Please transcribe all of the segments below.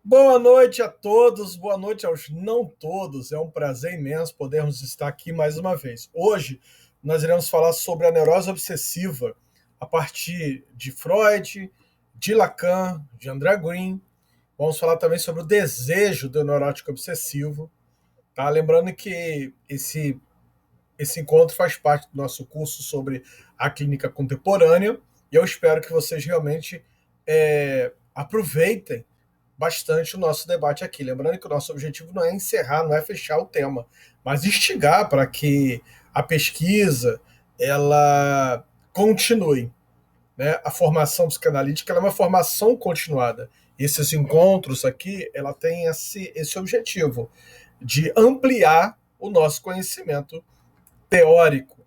Boa noite a todos, boa noite aos não todos. É um prazer imenso podermos estar aqui mais uma vez. Hoje nós iremos falar sobre a neurose obsessiva a partir de Freud, de Lacan, de André Green. Vamos falar também sobre o desejo do neurótico obsessivo. Tá? Lembrando que esse encontro faz parte do nosso curso sobre a clínica contemporânea e eu espero que vocês realmente aproveitem bastante o nosso debate aqui. Lembrando que o nosso objetivo não é encerrar, não é fechar o tema, mas instigar para que a pesquisa ela continue. Né? A formação psicanalítica ela é uma formação continuada. Esses encontros aqui, ela tem esse objetivo de ampliar o nosso conhecimento teórico.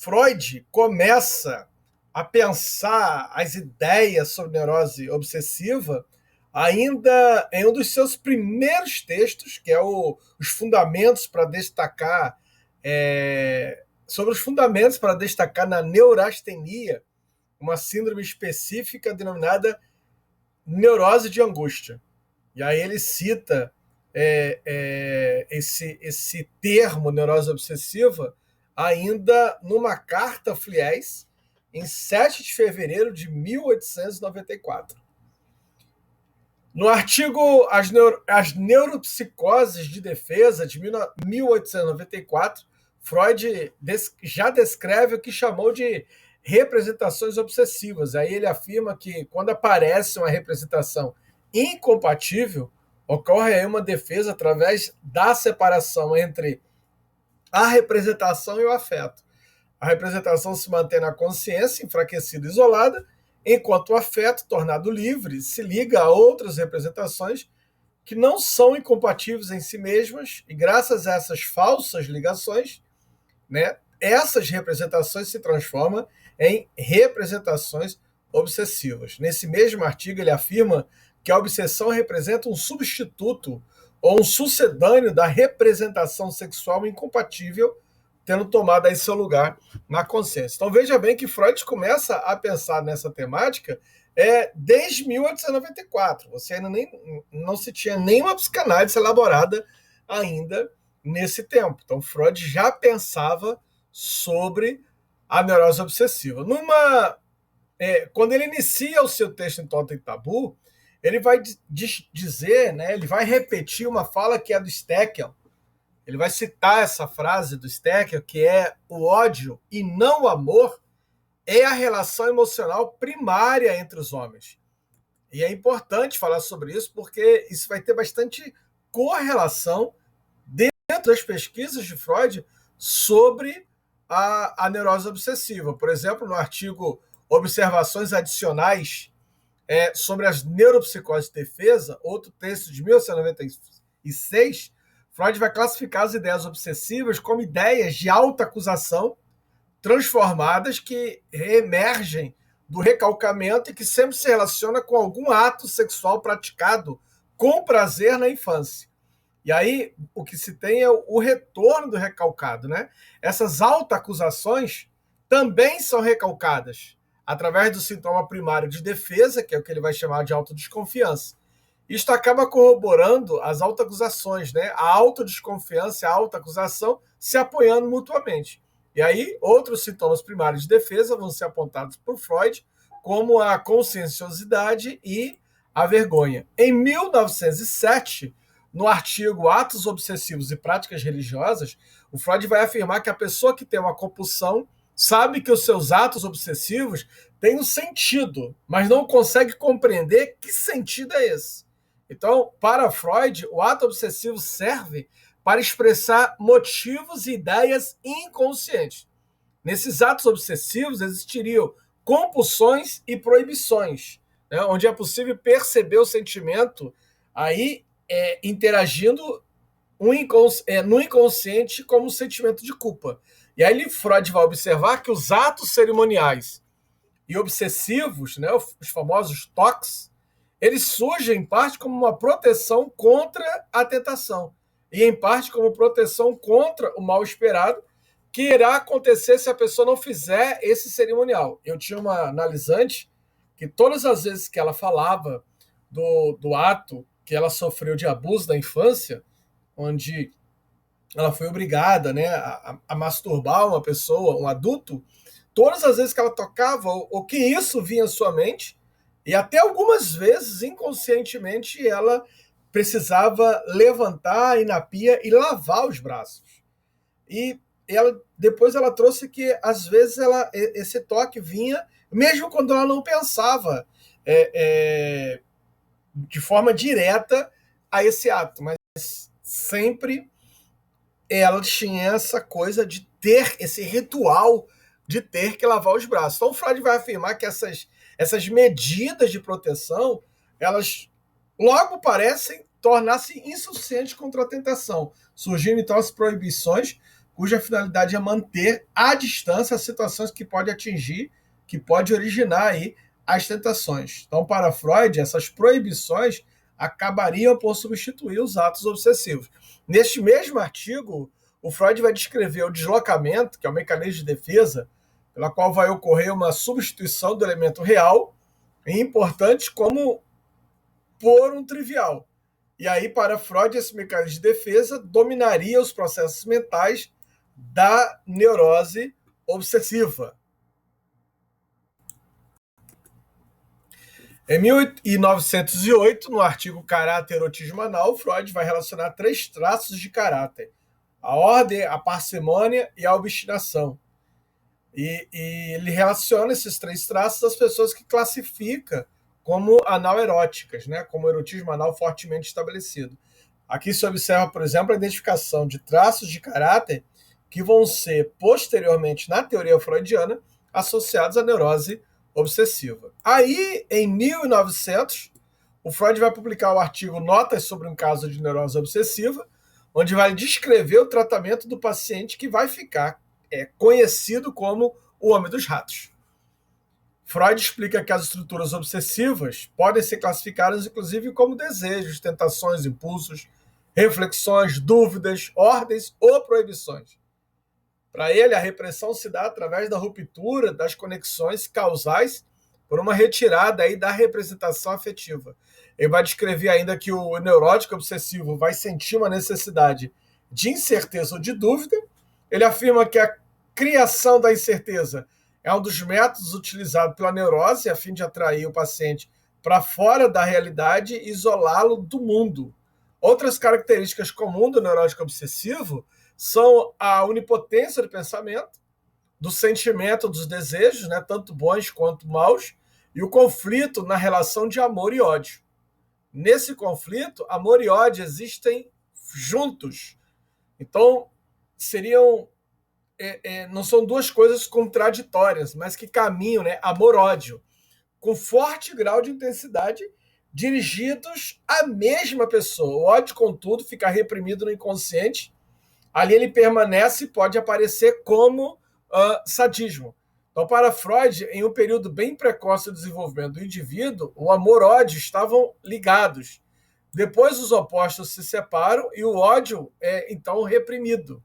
Freud começa a pensar as ideias sobre neurose obsessiva ainda em um dos seus primeiros textos, que é os fundamentos para destacar sobre os fundamentos para destacar na neurastenia, uma síndrome específica denominada neurose de angústia. E aí ele cita esse termo neurose obsessiva ainda numa carta a Fliess, em 7 de fevereiro de 1894. No artigo As Neuropsicoses de Defesa, de 1894, Freud já descreve o que chamou de representações obsessivas. Aí ele afirma que quando aparece uma representação incompatível, ocorre aí uma defesa através da separação entre a representação e o afeto. A representação se mantém na consciência, enfraquecida e isolada, enquanto o afeto, tornado livre, se liga a outras representações que não são incompatíveis em si mesmas, e graças a essas falsas ligações, né, essas representações se transformam em representações obsessivas. Nesse mesmo artigo, ele afirma que a obsessão representa um substituto ou um sucedâneo da representação sexual incompatível, tendo tomado aí seu lugar na consciência. Então veja bem que Freud começa a pensar nessa temática desde 1894. Você ainda não se tinha nenhuma psicanálise elaborada ainda nesse tempo. Então Freud já pensava sobre a neurose obsessiva. Quando ele inicia o seu texto em Totem e Tabu, ele vai dizer, né, ele vai repetir uma fala que é do Steckel. Ele vai citar essa frase do Steckel, que é: o ódio e não o amor é a relação emocional primária entre os homens. E é importante falar sobre isso, porque isso vai ter bastante correlação dentro das pesquisas de Freud sobre a neurose obsessiva. Por exemplo, no artigo Observações Adicionais sobre as neuropsicoses de defesa, outro texto de 1996, Freud vai classificar as ideias obsessivas como ideias de autoacusação transformadas que emergem do recalcamento e que sempre se relaciona com algum ato sexual praticado com prazer na infância. E aí o que se tem é o retorno do recalcado, né? Essas autoacusações também são recalcadas através do sintoma primário de defesa, que é o que ele vai chamar de autodesconfiança. Isto acaba corroborando as autoacusações, né? A autodesconfiança e a autoacusação se apoiando mutuamente. E aí, outros sintomas primários de defesa vão ser apontados por Freud, como a conscienciosidade e a vergonha. Em 1907, no artigo Atos Obsessivos e Práticas Religiosas, o Freud vai afirmar que a pessoa que tem uma compulsão sabe que os seus atos obsessivos têm um sentido, mas não consegue compreender que sentido é esse. Então, para Freud, o ato obsessivo serve para expressar motivos e ideias inconscientes. Nesses atos obsessivos existiriam compulsões e proibições, né, onde é possível perceber o sentimento aí interagindo no inconsciente como um sentimento de culpa. E aí Freud vai observar que os atos cerimoniais e obsessivos, né, os famosos TOCs, eles surgem em parte como uma proteção contra a tentação e em parte como proteção contra o mal esperado que irá acontecer se a pessoa não fizer esse cerimonial. Eu tinha uma analisante que todas as vezes que ela falava do ato que ela sofreu de abuso da infância, onde ela foi obrigada, né, a masturbar uma pessoa, um adulto, todas as vezes que ela tocava, o que isso vinha à sua mente, e até algumas vezes, inconscientemente, ela precisava levantar, ir na pia e lavar os braços. E depois ela trouxe que, às vezes, esse toque vinha, mesmo quando ela não pensava de forma direta a esse ato, mas sempre ela tinha essa coisa de ter esse ritual de ter que lavar os braços. Então, Freud vai afirmar que essas medidas de proteção, elas logo parecem tornar-se insuficientes contra a tentação, surgindo então as proibições, cuja finalidade é manter à distância as situações que pode atingir, que pode originar aí as tentações. Então, para Freud, essas proibições acabariam por substituir os atos obsessivos. Neste mesmo artigo, o Freud vai descrever o deslocamento, que é o mecanismo de defesa, pela qual vai ocorrer uma substituição do elemento real e importante como por um trivial. E aí, para Freud, esse mecanismo de defesa dominaria os processos mentais da neurose obsessiva. Em 1908, no artigo Caráter e Erotismo Anal, Freud vai relacionar 3 traços de caráter: a ordem, a parcimônia e a obstinação. E ele relaciona esses 3 traços às pessoas que classifica como anal-eróticas, né? Como erotismo anal fortemente estabelecido. Aqui se observa, por exemplo, a identificação de traços de caráter que vão ser, posteriormente, na teoria freudiana, associados à neurose obsessiva. Aí, em 1900, o Freud vai publicar o artigo Notas sobre um caso de neurose obsessiva, onde vai descrever o tratamento do paciente que vai ficar conhecido como o homem dos ratos. Freud explica que as estruturas obsessivas podem ser classificadas, inclusive, como desejos, tentações, impulsos, reflexões, dúvidas, ordens ou proibições. Para ele, a repressão se dá através da ruptura das conexões causais por uma retirada aí da representação afetiva. Ele vai descrever ainda que o neurótico obsessivo vai sentir uma necessidade de incerteza ou de dúvida. Ele afirma que a criação da incerteza é um dos métodos utilizados pela neurose a fim de atrair o paciente para fora da realidade e isolá-lo do mundo. Outras características comuns do neurótico obsessivo são a onipotência do pensamento, do sentimento, dos desejos, né, tanto bons quanto maus, e o conflito na relação de amor e ódio. Nesse conflito, amor e ódio existem juntos. Então, não são duas coisas contraditórias, mas que caminham, né, amor-ódio, com forte grau de intensidade, dirigidos à mesma pessoa. O ódio, contudo, fica reprimido no inconsciente. Ali ele permanece e pode aparecer como sadismo. Então, para Freud, em um período bem precoce do desenvolvimento do indivíduo, o amor e o ódio estavam ligados. Depois, os opostos se separam e o ódio é, então, reprimido.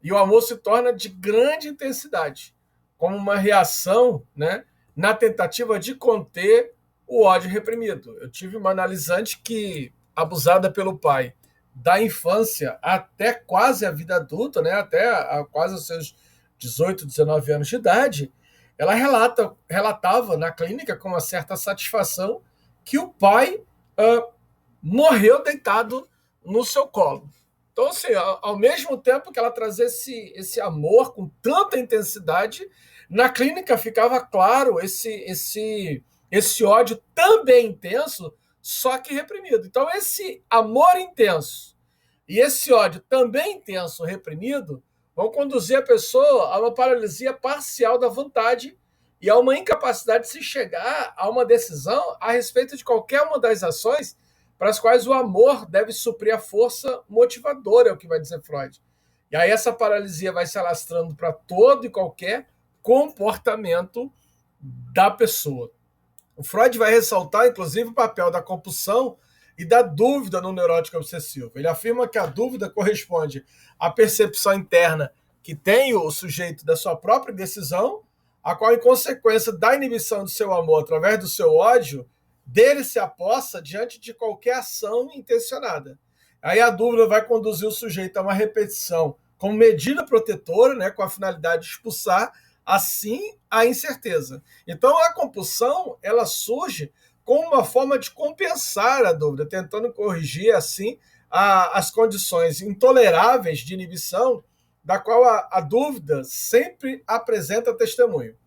E o amor se torna de grande intensidade, como uma reação, né, na tentativa de conter o ódio reprimido. Eu tive uma analisante que, abusada pelo pai, da infância até quase a vida adulta, né, até quase os seus 18, 19 anos de idade, ela relatava na clínica com uma certa satisfação que o pai morreu deitado no seu colo. Então, assim, ao mesmo tempo que ela trazia esse amor com tanta intensidade, na clínica ficava claro esse ódio também intenso, só que reprimido. Então, esse amor intenso e esse ódio também intenso, reprimido, vão conduzir a pessoa a uma paralisia parcial da vontade e a uma incapacidade de se chegar a uma decisão a respeito de qualquer uma das ações para as quais o amor deve suprir a força motivadora, é o que vai dizer Freud. E aí essa paralisia vai se alastrando para todo e qualquer comportamento da pessoa. O Freud vai ressaltar, inclusive, o papel da compulsão e da dúvida no neurótico obsessivo. Ele afirma que a dúvida corresponde à percepção interna que tem o sujeito da sua própria decisão, a qual, em consequência da inibição do seu amor através do seu ódio, dele se apossa diante de qualquer ação intencionada. Aí a dúvida vai conduzir o sujeito a uma repetição como medida protetora, né, com a finalidade de expulsar, assim, a incerteza. Então, a compulsão, ela surge como uma forma de compensar a dúvida, tentando corrigir, assim, as condições intoleráveis de inibição, da qual a dúvida sempre apresenta testemunho.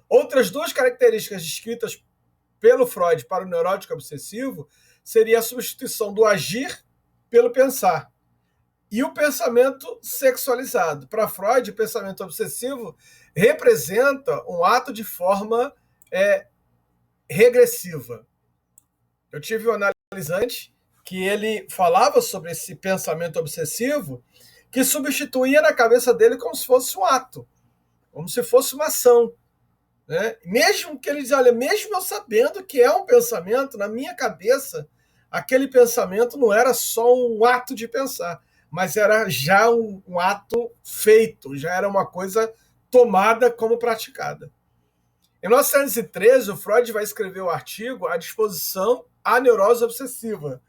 Outras duas características descritas pelo Freud para o neurótico obsessivo seria a substituição do agir pelo pensar e o pensamento sexualizado. Para Freud, o pensamento obsessivo representa um ato de forma regressiva. Eu tive um analisante que ele falava sobre esse pensamento obsessivo que substituía na cabeça dele como se fosse um ato, como se fosse uma ação. Né? Mesmo que ele diz, olha, mesmo eu sabendo que é um pensamento, na minha cabeça, aquele pensamento não era só um ato de pensar, mas era já um ato feito, já era uma coisa tomada como praticada. Em 1913, o Freud vai escrever o artigo A Disposição à Neurose Obsessiva,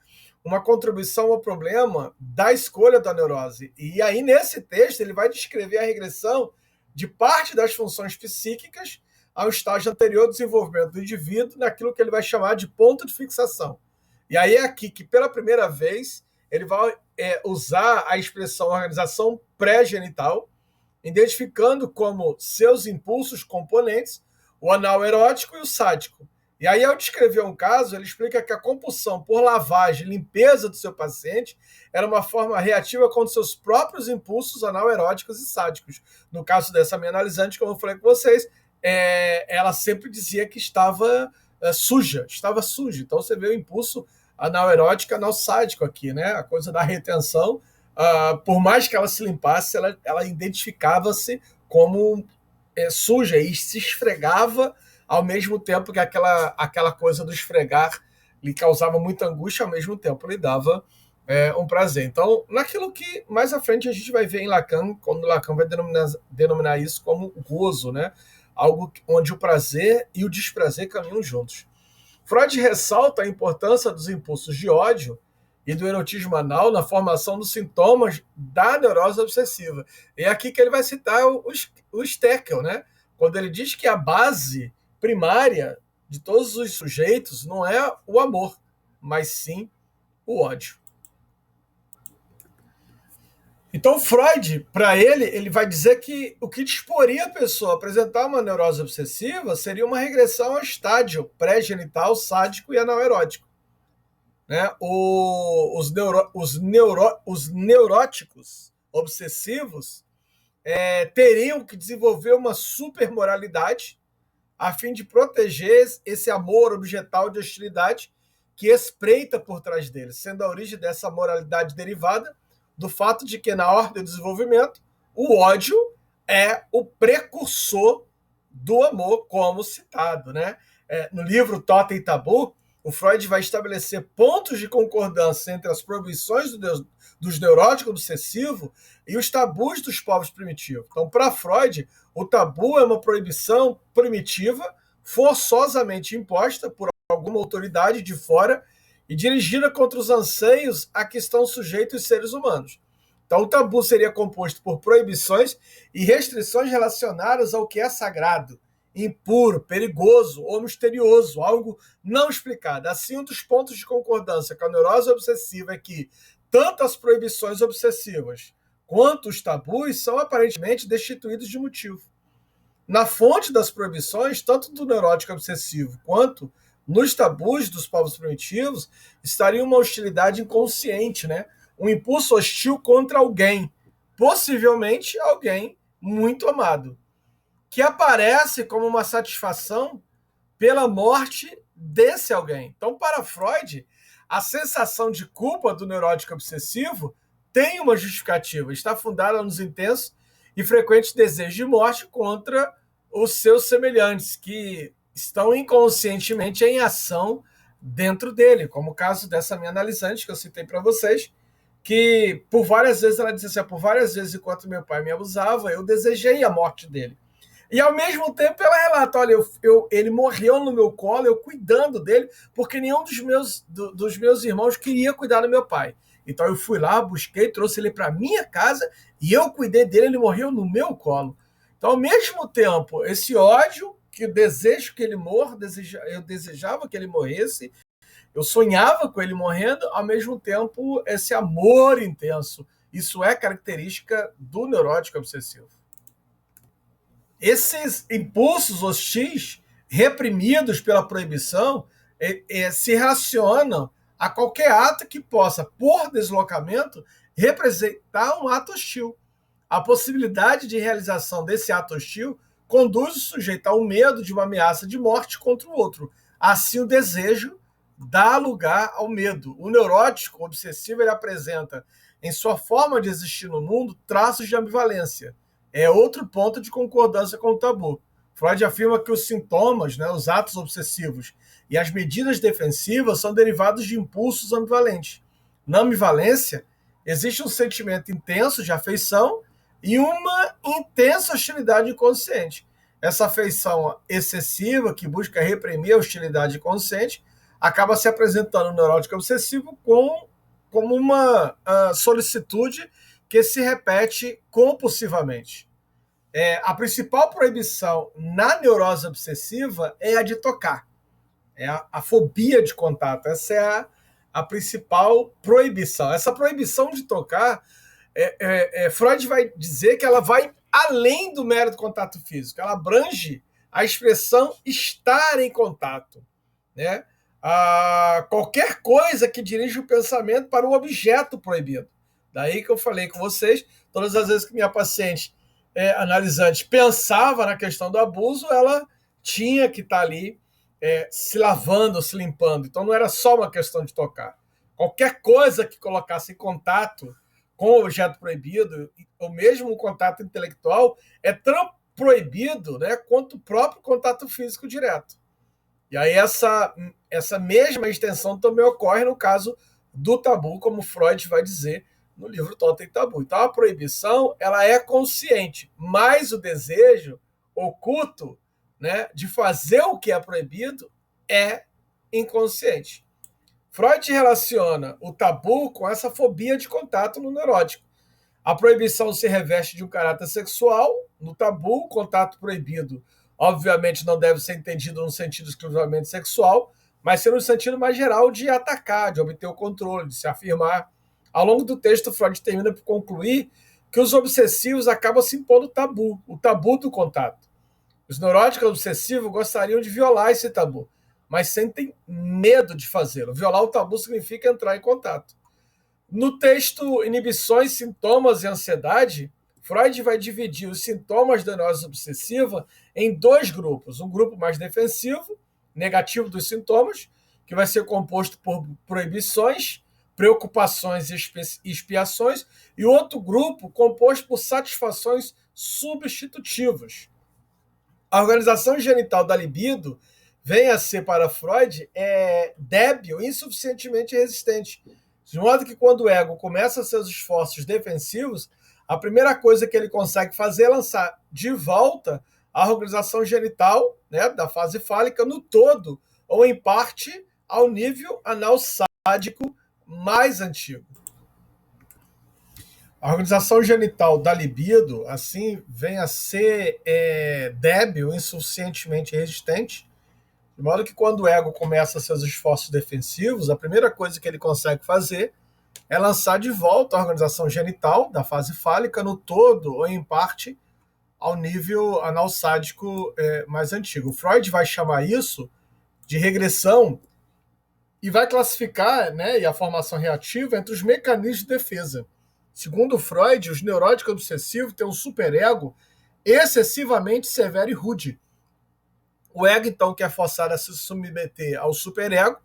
uma contribuição ao problema da escolha da neurose. E aí, nesse texto, ele vai descrever a regressão de parte das funções psíquicas ao estágio anterior do desenvolvimento do indivíduo, naquilo que ele vai chamar de ponto de fixação. E aí é aqui que, pela primeira vez, ele vai usar a expressão organização pré-genital, identificando como seus impulsos componentes o anal erótico e o sádico. E aí, ao descrever um caso, ele explica que a compulsão por lavagem e limpeza do seu paciente era uma forma reativa contra seus próprios impulsos anal eróticos e sádicos. No caso dessa minha analisante, como eu falei com vocês, ela sempre dizia que estava suja. Então, você vê o impulso anal erótico, anal sádico aqui, né? A coisa da retenção. Por mais que ela se limpasse, ela identificava-se como suja e se esfregava ao mesmo tempo que aquela coisa do esfregar lhe causava muita angústia, ao mesmo tempo lhe dava um prazer. Então, naquilo que mais à frente a gente vai ver em Lacan, quando Lacan vai denominar isso como gozo, né? Algo onde o prazer e o desprazer caminham juntos. Freud ressalta a importância dos impulsos de ódio e do erotismo anal na formação dos sintomas da neurose obsessiva. É aqui que ele vai citar o Steckel, né? Quando ele diz que a base primária de todos os sujeitos não é o amor, mas sim o ódio. Então, Freud, para ele vai dizer que o que disporia a pessoa a apresentar uma neurose obsessiva seria uma regressão ao estágio pré-genital, sádico e anaerótico. Né? Os neuróticos obsessivos teriam que desenvolver uma supermoralidade a fim de proteger esse amor objetal de hostilidade que espreita por trás deles, sendo a origem dessa moralidade derivada do fato de que, na ordem do desenvolvimento, o ódio é o precursor do amor, como citado. Né? No livro Totem e Tabu, o Freud vai estabelecer pontos de concordância entre as proibições dos neuróticos obsessivos e os tabus dos povos primitivos. Então, para Freud, o tabu é uma proibição primitiva, forçosamente imposta por alguma autoridade de fora e dirigida contra os anseios a que estão sujeitos os seres humanos. Então, o tabu seria composto por proibições e restrições relacionadas ao que é sagrado, impuro, perigoso ou misterioso, algo não explicado. Assim, um dos pontos de concordância com a neurose obsessiva é que tanto as proibições obsessivas quanto os tabus são aparentemente destituídos de motivo. Na fonte das proibições, tanto do neurótico obsessivo quanto nos tabus dos povos primitivos, estaria uma hostilidade inconsciente, né? Um impulso hostil contra alguém, possivelmente alguém muito amado, que aparece como uma satisfação pela morte desse alguém. Então, para Freud, a sensação de culpa do neurótico obsessivo tem uma justificativa, está fundada nos intensos e frequentes desejos de morte contra os seus semelhantes, que estão inconscientemente em ação dentro dele, como o caso dessa minha analisante que eu citei para vocês, que por várias vezes ela disse assim, por várias vezes enquanto meu pai me abusava, eu desejei a morte dele. E ao mesmo tempo ela relata, olha, ele morreu no meu colo, eu cuidando dele, porque nenhum dos meus irmãos queria cuidar do meu pai. Então eu fui lá, busquei, trouxe ele para minha casa e eu cuidei dele, ele morreu no meu colo. Então, ao mesmo tempo, esse ódio, que eu desejo que ele morra, eu desejava que ele morresse, eu sonhava com ele morrendo, ao mesmo tempo, esse amor intenso. Isso é característica do neurótico obsessivo. Esses impulsos hostis, reprimidos pela proibição, se relacionam a qualquer ato que possa, por deslocamento, representar um ato hostil. A possibilidade de realização desse ato hostil conduz o sujeito ao medo de uma ameaça de morte contra o outro. Assim, o desejo dá lugar ao medo. O neurótico obsessivo ele apresenta, em sua forma de existir no mundo, traços de ambivalência. É outro ponto de concordância com o tabu. Freud afirma que os sintomas, né, os atos obsessivos e as medidas defensivas são derivados de impulsos ambivalentes. Na ambivalência, existe um sentimento intenso de afeição e uma intensa hostilidade inconsciente. Essa afeição excessiva, que busca reprimir a hostilidade inconsciente, acaba se apresentando no neurótico obsessivo como uma solicitude que se repete compulsivamente. A principal proibição na neurose obsessiva é a de tocar, é a fobia de contato. Essa é a principal proibição. Essa proibição de tocar, Freud vai dizer que ela vai além do mero contato físico, ela abrange a expressão estar em contato, né? Qualquer coisa que dirija o pensamento para o objeto proibido. Daí que eu falei com vocês, todas as vezes que minha paciente analisante pensava na questão do abuso, ela tinha que estar ali se lavando, se limpando. Então não era só uma questão de tocar. Qualquer coisa que colocasse em contato com o objeto proibido, ou mesmo um contato intelectual, é tão proibido, né, quanto o próprio contato físico direto. E aí essa mesma extensão também ocorre no caso do tabu, como Freud vai dizer no livro Totem e Tabu. Então a proibição ela é consciente, mas o desejo oculto, né, de fazer o que é proibido é inconsciente. Freud relaciona o tabu com essa fobia de contato no neurótico. A proibição se reveste de um caráter sexual. No tabu, o contato proibido, obviamente, não deve ser entendido no sentido exclusivamente sexual, mas ser no sentido mais geral de atacar, de obter o controle, de se afirmar. Ao longo do texto, Freud termina por concluir que os obsessivos acabam se impondo o tabu do contato. Os neuróticos obsessivos gostariam de violar esse tabu, mas sentem medo de fazê-lo. Violar o tabu significa entrar em contato. No texto Inibições, Sintomas e Ansiedade, Freud vai dividir os sintomas da neurose obsessiva em dois grupos. Um grupo mais defensivo, negativo dos sintomas, que vai ser composto por proibições, preocupações e expiações, e outro grupo composto por satisfações substitutivas. A organização genital da libido vem a ser, para Freud, débil, insuficientemente resistente. De modo que quando o ego começa seus esforços defensivos, a primeira coisa que ele consegue fazer é lançar de volta a organização genital, né, da fase fálica no todo, ou em parte, ao nível anal sádico mais antigo. A organização genital da libido, assim, vem a ser débil, insuficientemente resistente, de modo que quando o ego começa seus esforços defensivos, a primeira coisa que ele consegue fazer é lançar de volta a organização genital da fase fálica no todo ou em parte ao nível anal sádico mais antigo. Freud vai chamar isso de regressão e vai classificar, né, e a formação reativa entre os mecanismos de defesa. Segundo Freud, os neuróticos obsessivos têm um superego excessivamente severo e rude. O ego, então, que é forçado a se submeter ao superego,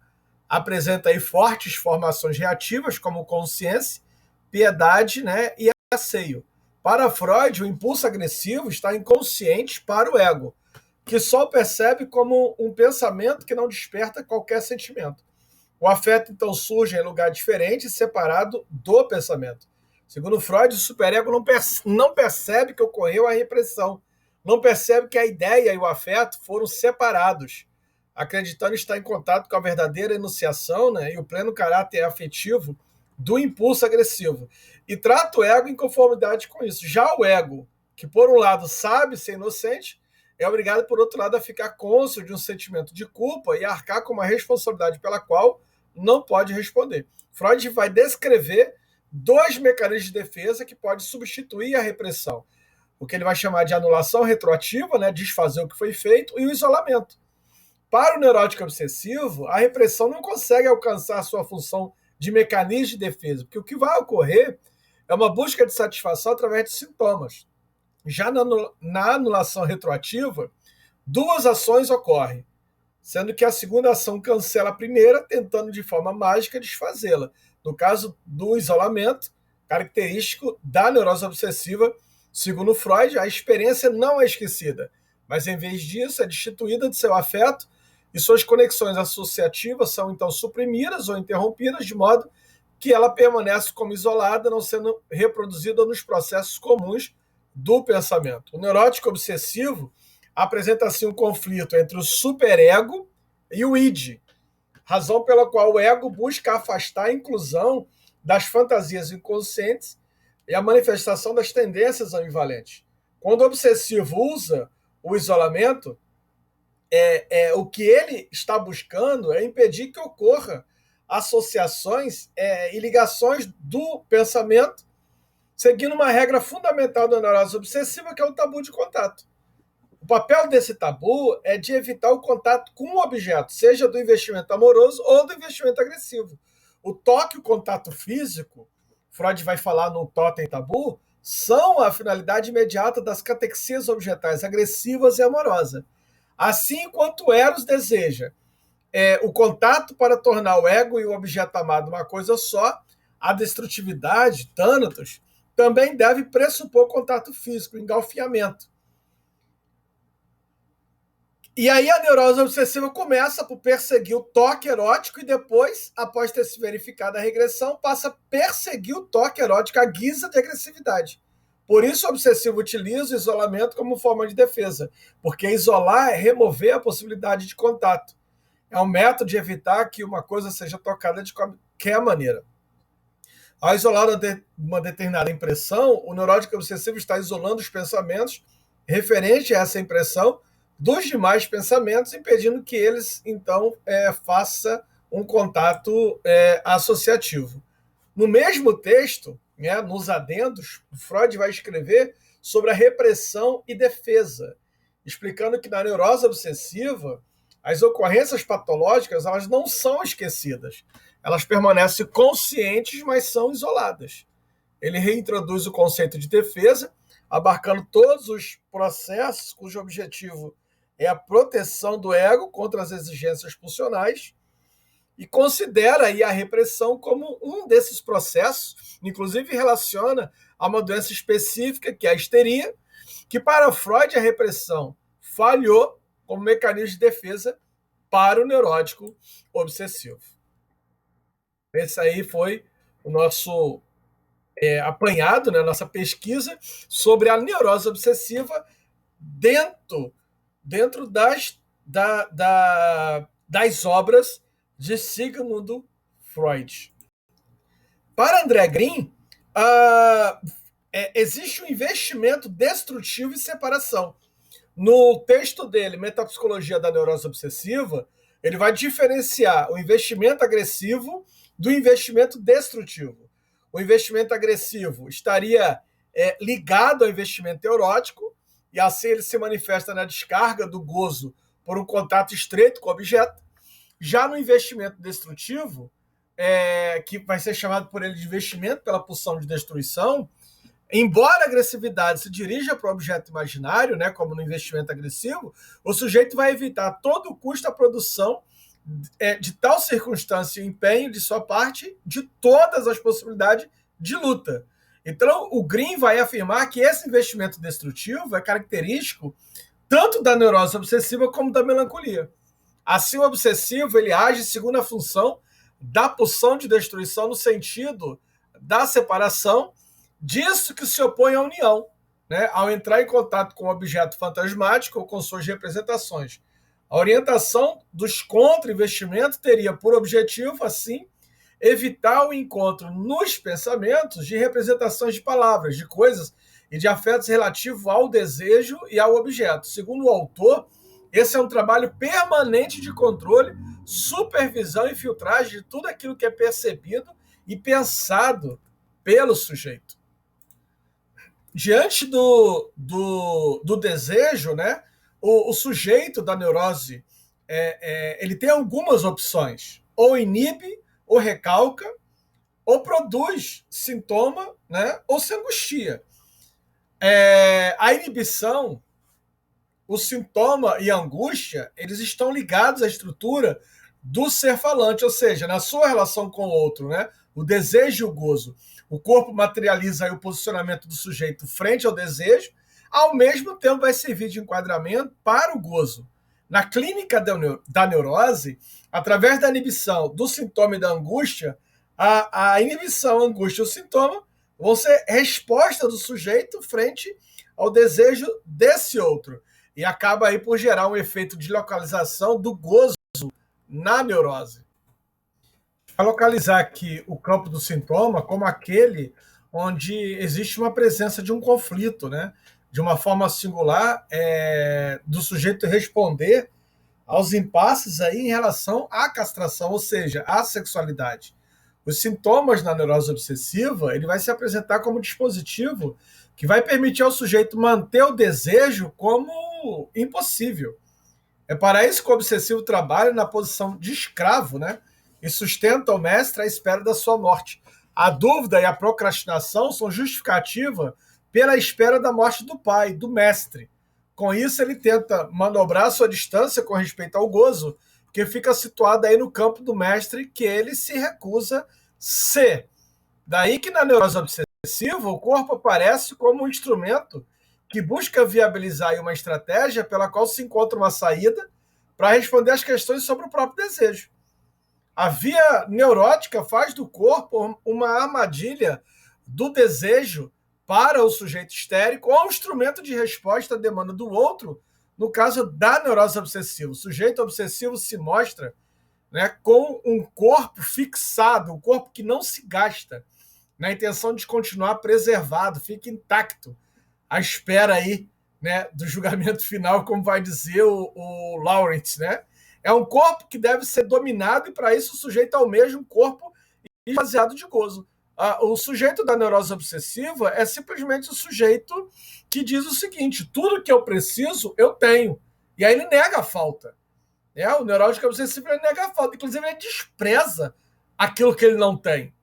apresenta aí fortes formações reativas, como consciência, piedade, né, e asseio. Para Freud, o impulso agressivo está inconsciente para o ego, que só o percebe como um pensamento que não desperta qualquer sentimento. O afeto, então, surge em lugar diferente e separado do pensamento. Segundo Freud, o superego não percebe que ocorreu a repressão, não percebe que a ideia e o afeto foram separados, acreditando estar em contato com a verdadeira enunciação, né, e o pleno caráter afetivo do impulso agressivo, e trata o ego em conformidade com isso. Já o ego, que por um lado sabe ser inocente, é obrigado, por outro lado, a ficar cônscio de um sentimento de culpa e arcar com uma responsabilidade pela qual não pode responder. Freud vai descrever dois mecanismos de defesa que podem substituir a repressão. O que ele vai chamar de anulação retroativa, né, desfazer o que foi feito, e o isolamento. Para o neurótico obsessivo, a repressão não consegue alcançar a sua função de mecanismo de defesa, porque o que vai ocorrer é uma busca de satisfação através de sintomas. Já na anulação retroativa, duas ações ocorrem, sendo que a segunda ação cancela a primeira, tentando de forma mágica desfazê-la. No caso do isolamento, característico da neurose obsessiva, segundo Freud, a experiência não é esquecida, mas em vez disso é destituída de seu afeto e suas conexões associativas são então suprimidas ou interrompidas, de modo que ela permanece como isolada, não sendo reproduzida nos processos comuns do pensamento. O neurótico obsessivo apresenta assim um conflito entre o superego e o id, razão pela qual o ego busca afastar a inclusão das fantasias inconscientes e a manifestação das tendências ambivalentes. Quando o obsessivo usa o isolamento, o que ele está buscando é impedir que ocorra associações e ligações do pensamento, seguindo uma regra fundamental da neurose obsessiva, que é o tabu de contato. O papel desse tabu é de evitar o contato com o objeto, seja do investimento amoroso ou do investimento agressivo. O toque e o contato físico, Freud vai falar no Totem Tabu, são a finalidade imediata das catexias objetais agressivas e amorosas. Assim quanto Eros deseja o contato para tornar o ego e o objeto amado uma coisa só, a destrutividade, Thanatos, também deve pressupor contato físico, engalfiamento. E aí a neurose obsessiva começa por perseguir o toque erótico e depois, após ter se verificado a regressão, passa a perseguir o toque erótico à guisa de agressividade. Por isso o obsessivo utiliza o isolamento como forma de defesa, porque isolar é remover a possibilidade de contato. É um método de evitar que uma coisa seja tocada de qualquer maneira. Ao isolar uma determinada impressão, o neurótico obsessivo está isolando os pensamentos referentes a essa impressão dos demais pensamentos, impedindo que eles, então, façam um contato associativo. No mesmo texto, nos adendos, Freud vai escrever sobre a repressão e defesa, explicando que na neurose obsessiva, as ocorrências patológicas elas não são esquecidas. Elas permanecem conscientes, mas são isoladas. Ele reintroduz o conceito de defesa, abarcando todos os processos cujo objetivo é a proteção do ego contra as exigências pulsionais e considera aí a repressão como um desses processos, inclusive relaciona a uma doença específica, que é a histeria, que para Freud a repressão falhou como mecanismo de defesa para o neurótico obsessivo. Esse aí foi o nosso apanhado, né, nossa pesquisa sobre a neurose obsessiva dentro das obras de Sigmund Freud. Para André Green, existe um investimento destrutivo e separação. No texto dele, Metapsicologia da Neurose Obsessiva, ele vai diferenciar o investimento agressivo do investimento destrutivo. O investimento agressivo estaria ligado ao investimento erótico, e assim ele se manifesta na descarga do gozo por um contato estreito com o objeto. Já no investimento destrutivo, que vai ser chamado por ele de investimento pela pulsão de destruição, embora a agressividade se dirija para o objeto imaginário, né, como no investimento agressivo, o sujeito vai evitar a todo custo a produção de tal circunstância e empenho de sua parte de todas as possibilidades de luta. Então, o Green vai afirmar que esse investimento destrutivo é característico tanto da neurose obsessiva como da melancolia. Assim, o obsessivo ele age segundo a função da pulsão de destruição no sentido da separação, disso que se opõe à união. né, ao entrar em contato com o objeto fantasmático ou com suas representações. A orientação dos contra-investimentos teria por objetivo, assim, evitar o encontro nos pensamentos de representações de palavras, de coisas e de afetos relativos ao desejo e ao objeto. Segundo o autor, esse é um trabalho permanente de controle, supervisão e filtragem de tudo aquilo que é percebido e pensado pelo sujeito. Diante do desejo, né, o sujeito da neurose ele tem algumas opções. Ou inibe, ou recalca, ou produz sintoma, né, ou se angustia. A inibição, o sintoma e a angústia, eles estão ligados à estrutura do ser falante, ou seja, na sua relação com o outro, né? O desejo e o gozo. O corpo materializa aí o posicionamento do sujeito frente ao desejo, ao mesmo tempo vai servir de enquadramento para o gozo. Na clínica da neurose, através da inibição do sintoma e da angústia, a inibição, a angústia e o sintoma vão ser resposta do sujeito frente ao desejo desse outro. E acaba aí por gerar um efeito de localização do gozo na neurose. Para localizar aqui o campo do sintoma como aquele onde existe uma presença de um conflito, né? De uma forma singular, do sujeito responder aos impasses aí em relação à castração, ou seja, à sexualidade. Os sintomas na neurose obsessiva, ele vai se apresentar como dispositivo que vai permitir ao sujeito manter o desejo como impossível. É para isso que o obsessivo trabalha na posição de escravo, né? E sustenta o mestre à espera da sua morte. A dúvida e a procrastinação são justificativa pela espera da morte do pai, do mestre. Com isso, ele tenta manobrar sua distância com respeito ao gozo, que fica situado aí no campo do mestre, que ele se recusa a ser. Daí que na neurose obsessiva, o corpo aparece como um instrumento que busca viabilizar uma estratégia pela qual se encontra uma saída para responder às questões sobre o próprio desejo. A via neurótica faz do corpo uma armadilha do desejo para o sujeito histérico ou um instrumento de resposta à demanda do outro, no caso da neurose obsessiva. O sujeito obsessivo se mostra, né, com um corpo fixado, um corpo que não se gasta, na intenção de continuar preservado, fica intacto, à espera aí, né, do julgamento final, como vai dizer o Lawrence, né? É um corpo que deve ser dominado e, para isso, o sujeito almeja um corpo esvaziado de gozo. O sujeito da neurose obsessiva é simplesmente o sujeito que diz o seguinte: tudo que eu preciso, eu tenho. E aí ele nega a falta. O neurótico obsessivo ele nega a falta. Inclusive, ele despreza aquilo que ele não tem.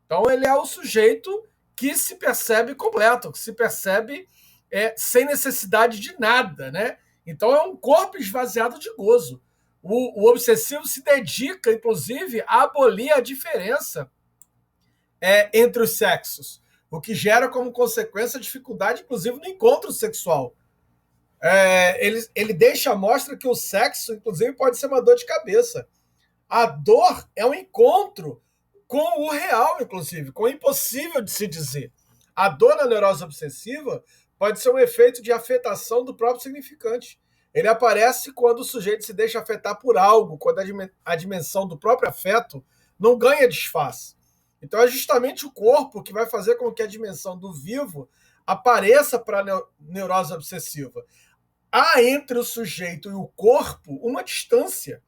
Então, ele é o sujeito que se percebe completo, que se percebe sem necessidade de nada, né? Então, é um corpo esvaziado de gozo. O obsessivo se dedica, inclusive, a abolir a diferença entre os sexos, o que gera como consequência dificuldade, inclusive, no encontro sexual. Ele deixa à mostra que o sexo, inclusive, pode ser uma dor de cabeça. A dor é um encontro com o real, inclusive, com o impossível de se dizer. A dor na neurose obsessiva pode ser um efeito de afetação do próprio significante. Ele aparece quando o sujeito se deixa afetar por algo, quando a dimensão do próprio afeto não ganha disfarce. Então é justamente o corpo que vai fazer com que a dimensão do vivo apareça para a neurose obsessiva. Há entre o sujeito e o corpo uma distância.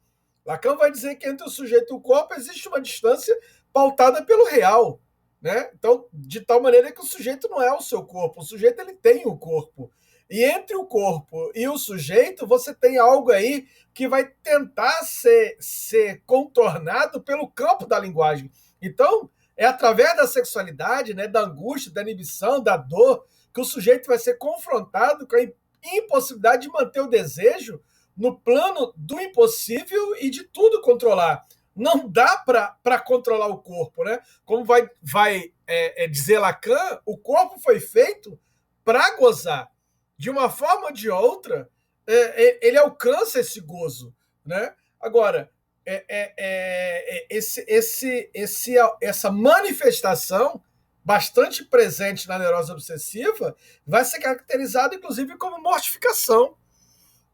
Lacan vai dizer que entre o sujeito e o corpo existe uma distância pautada pelo real, né? Então, de tal maneira que o sujeito não é o seu corpo, o sujeito ele tem o corpo. E entre o corpo e o sujeito, você tem algo aí que vai tentar ser contornado pelo campo da linguagem. Então, é através da sexualidade, né, da angústia, da inibição, da dor, que o sujeito vai ser confrontado com a impossibilidade de manter o desejo no plano do impossível e de tudo controlar. Não dá para controlar o corpo, né? Como vai dizer Lacan, o corpo foi feito para gozar. De uma forma ou de outra, ele alcança esse gozo, né? Agora, essa manifestação bastante presente na neurose obsessiva, vai ser caracterizado, inclusive, como mortificação.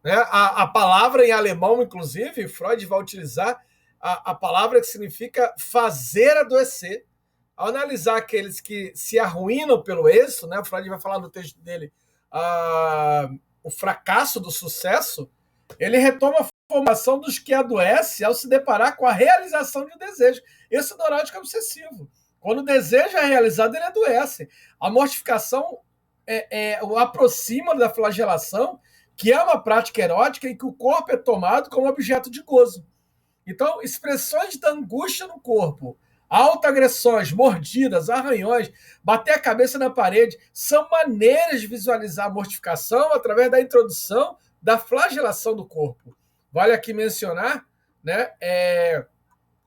Né? A palavra em alemão, inclusive, Freud vai utilizar a palavra que significa fazer adoecer. Ao analisar aqueles que se arruinam pelo êxito, né? O Freud vai falar no texto dele o fracasso do sucesso, ele retoma a formação dos que adoecem ao se deparar com a realização de um desejo. Esse é o neurótico obsessivo. Quando o desejo é realizado, ele adoece. A mortificação o aproxima da flagelação, que é uma prática erótica em que o corpo é tomado como objeto de gozo. Então, expressões da angústia no corpo, autoagressões, mordidas, arranhões, bater a cabeça na parede, são maneiras de visualizar a mortificação através da introdução da flagelação do corpo. Vale aqui mencionar, né,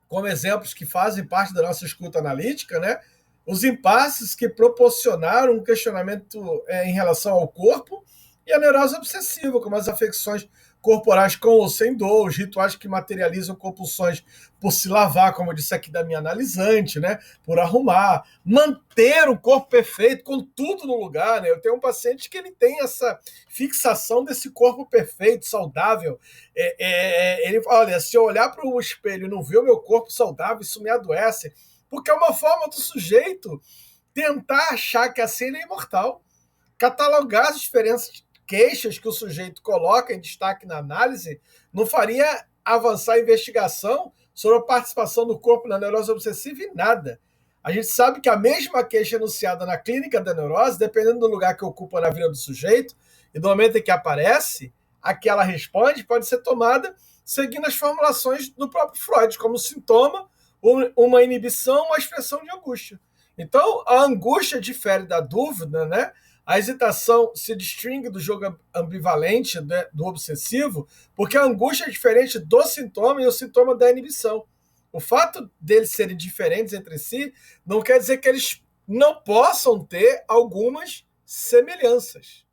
como exemplos que fazem parte da nossa escuta analítica, né, os impasses que proporcionaram um questionamento em relação ao corpo e a neurose obsessiva, como as afecções corporais com ou sem dor, os rituais que materializam compulsões por se lavar, como eu disse aqui da minha analisante, né? Por arrumar, manter o corpo perfeito, com tudo no lugar. Né? Eu tenho um paciente que ele tem essa fixação desse corpo perfeito, saudável. Ele fala, olha, se eu olhar para o espelho e não ver o meu corpo saudável, isso me adoece. Porque é uma forma do sujeito tentar achar que assim ele é imortal. Catalogar as diferenças queixas que o sujeito coloca em destaque na análise não faria avançar a investigação sobre a participação do corpo na neurose obsessiva em nada. A gente sabe que a mesma queixa enunciada na clínica da neurose, dependendo do lugar que ocupa na vida do sujeito e do momento em que aparece, a que ela responde pode ser tomada seguindo as formulações do próprio Freud, como sintoma, uma inibição, uma expressão de angústia. Então, a angústia difere da dúvida, né? A hesitação se distingue do jogo ambivalente, né, do obsessivo, porque a angústia é diferente do sintoma e o sintoma da inibição. O fato deles serem diferentes entre si não quer dizer que eles não possam ter algumas semelhanças.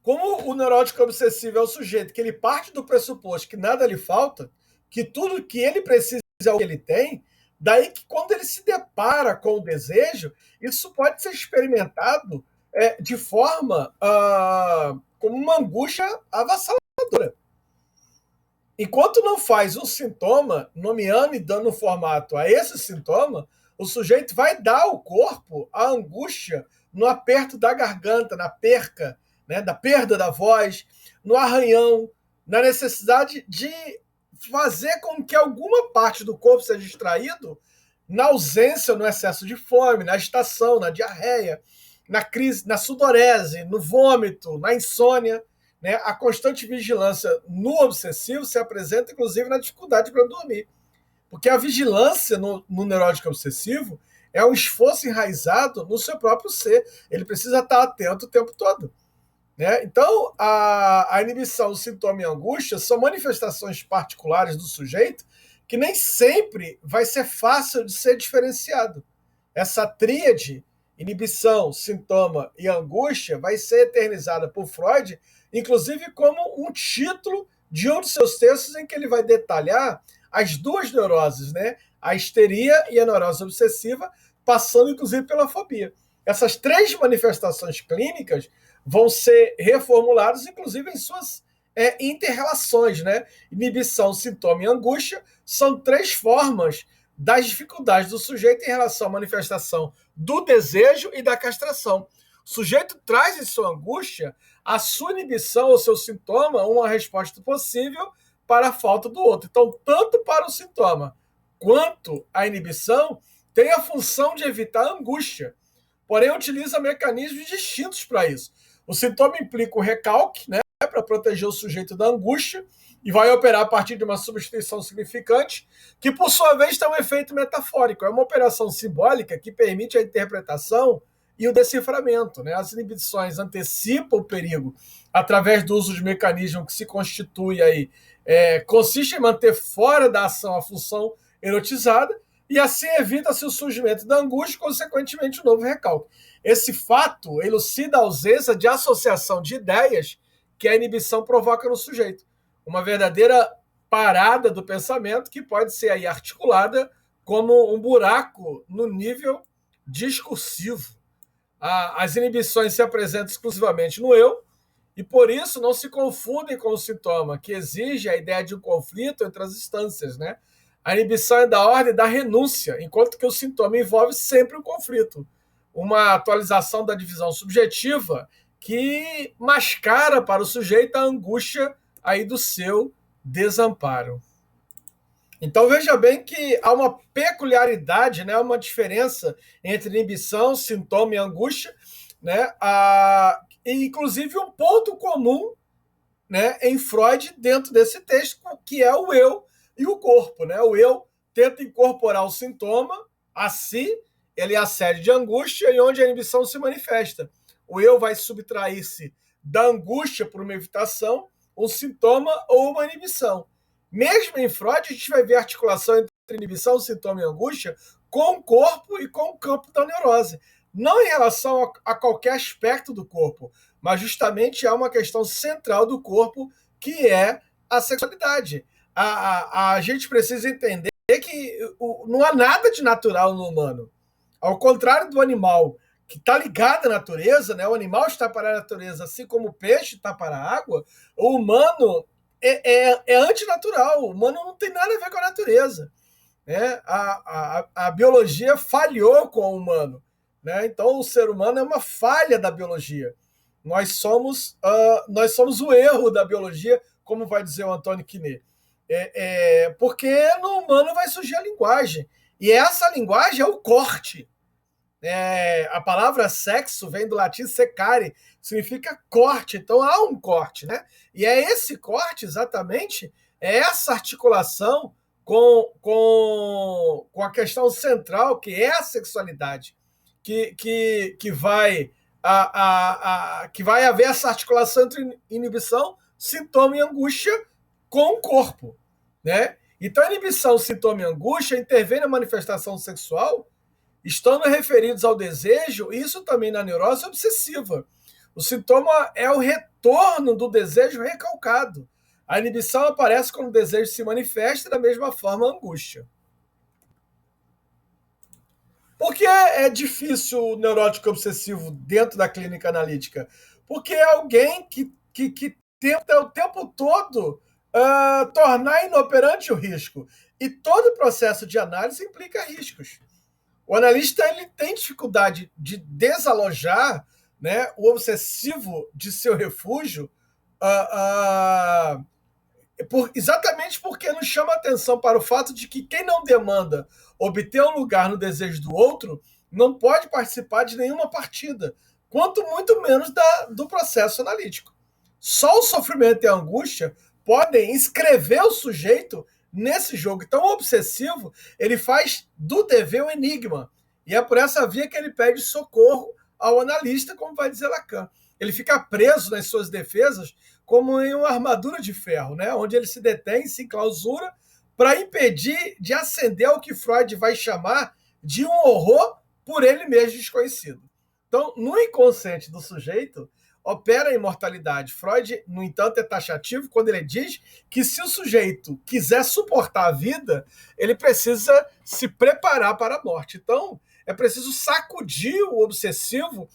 Como o neurótico obsessivo é o sujeito que ele parte do pressuposto que nada lhe falta, que tudo que ele precisa é o que ele tem, daí que quando ele se depara com o desejo, isso pode ser experimentado de forma como uma angústia avassaladora. Enquanto não faz um sintoma, nomeando e dando formato a esse sintoma, o sujeito vai dar ao corpo a angústia no aperto da garganta, na perca, né, da perda da voz, no arranhão, na necessidade de fazer com que alguma parte do corpo seja extraído na ausência, no excesso de fome, na agitação, na diarreia, na crise, na sudorese, no vômito, na insônia. Né? A constante vigilância no obsessivo se apresenta, inclusive, na dificuldade para dormir. Porque a vigilância no neurótico obsessivo é um esforço enraizado no seu próprio ser. Ele precisa estar atento o tempo todo. Né? Então, a inibição, o sintoma e a angústia são manifestações particulares do sujeito que nem sempre vai ser fácil de ser diferenciado. Essa tríade, inibição, sintoma e angústia, vai ser eternizada por Freud, inclusive como um título de um de seus textos em que ele vai detalhar as duas neuroses, né? A histeria e a neurose obsessiva, passando inclusive pela fobia. Essas três manifestações clínicas vão ser reformuladas, inclusive em suas inter-relações, né? Inibição, sintoma e angústia são três formas das dificuldades do sujeito em relação à manifestação do desejo e da castração. O sujeito traz em sua angústia a sua inibição ou seu sintoma uma resposta possível para a falta do outro. Então, tanto para o sintoma quanto a inibição tem a função de evitar a angústia, porém utiliza mecanismos distintos para isso. O sintoma implica o recalque, né, para proteger o sujeito da angústia, e vai operar a partir de uma substituição significante, que por sua vez tem um efeito metafórico. É uma operação simbólica que permite a interpretação e o deciframento. Né? As inibições antecipam o perigo através do uso de mecanismo que se constitui aí, consiste em manter fora da ação a função erotizada, e assim evita-se o surgimento da angústia e, consequentemente, o novo recalque. Esse fato elucida a ausência de associação de ideias que a inibição provoca no sujeito. Uma verdadeira parada do pensamento que pode ser aí articulada como um buraco no nível discursivo. As inibições se apresentam exclusivamente no eu, e por isso não se confundem com o sintoma, que exige a ideia de um conflito entre as instâncias, né? A inibição é da ordem da renúncia, enquanto que o sintoma envolve sempre o conflito. Uma atualização da divisão subjetiva que mascara para o sujeito a angústia aí do seu desamparo. Então veja bem que há uma peculiaridade, né, uma diferença entre inibição, sintoma e angústia, né, e inclusive um ponto comum, né, em Freud dentro desse texto, que é o eu e o corpo. Né? O eu tenta incorporar o sintoma a si, ele é a sede de angústia e onde a inibição se manifesta. O eu vai subtrair-se da angústia por uma evitação, um sintoma ou uma inibição. Mesmo em Freud, a gente vai ver a articulação entre inibição, sintoma e angústia com o corpo e com o campo da neurose. Não em relação a qualquer aspecto do corpo, mas justamente é uma questão central do corpo, que é a sexualidade. A gente precisa entender que não há nada de natural no humano. Ao contrário do animal, que está ligado à natureza, né? O animal está para a natureza, assim como o peixe está para a água, o humano é antinatural. O humano não tem nada a ver com a natureza. Né? A biologia falhou com o humano. Né? Então, o ser humano é uma falha da biologia. Nós somos o erro da biologia, como vai dizer o Antônio Quinet. Porque no humano vai surgir a linguagem. E essa linguagem é o corte. A palavra sexo vem do latim secare, significa corte. Então há um corte. Né? E é esse corte, exatamente, é essa articulação com a questão central, que é a sexualidade, que vai haver essa articulação entre inibição, sintoma e angústia com o corpo. Né? Então, a inibição, sintoma e angústia intervêm na manifestação sexual, estando referidos ao desejo, isso também na neurose obsessiva. O sintoma é o retorno do desejo recalcado. A inibição aparece quando o desejo se manifesta, da mesma forma a angústia. Por que é difícil o neurótico obsessivo dentro da clínica analítica? Porque é alguém que tenta o tempo todo tornar inoperante o risco. E todo processo de análise implica riscos. O analista ele tem dificuldade de desalojar, né, o obsessivo de seu refúgio, exatamente porque nos chama a atenção para o fato de que quem não demanda obter um lugar no desejo do outro não pode participar de nenhuma partida, quanto muito menos do processo analítico. Só o sofrimento e a angústia podem inscrever o sujeito nesse jogo. Então, o obsessivo ele faz do dever um enigma. E é por essa via que ele pede socorro ao analista, como vai dizer Lacan. Ele fica preso nas suas defesas como em uma armadura de ferro, né? Onde ele se detém, se enclausura, para impedir de ascender ao que Freud vai chamar de um horror por ele mesmo desconhecido. Então, no inconsciente do sujeito, opera a imortalidade. Freud, no entanto, é taxativo quando ele diz que se o sujeito quiser suportar a vida, ele precisa se preparar para a morte. Então, é preciso sacudir o obsessivo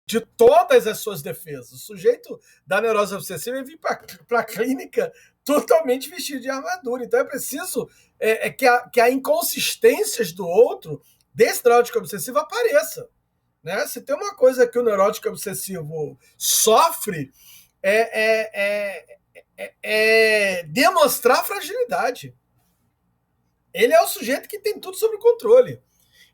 de todas as suas defesas. O sujeito da neurose obsessiva vem para a clínica totalmente vestido de armadura. Então, é preciso que a inconsistências do outro, desse neurótico obsessivo, apareça. Né? Se tem uma coisa que o neurótico obsessivo sofre é demonstrar fragilidade. Ele é o sujeito que tem tudo sob controle.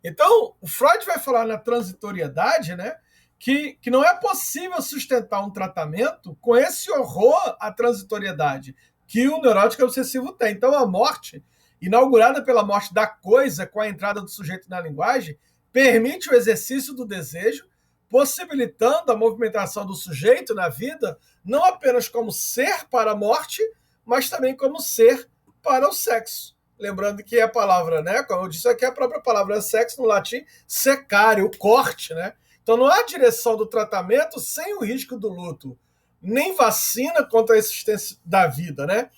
Então, o Freud vai falar na transitoriedade, né, que não é possível sustentar um tratamento com esse horror à transitoriedade que o neurótico obsessivo tem. Então, a morte, inaugurada pela morte da coisa com a entrada do sujeito na linguagem, permite o exercício do desejo, possibilitando a movimentação do sujeito na vida, não apenas como ser para a morte, mas também como ser para o sexo. Lembrando que a palavra, né, como eu disse aqui, a própria palavra sexo, no latim, secare, o corte. Né? Então não há direção do tratamento sem o risco do luto, nem vacina contra a existência da vida. Né?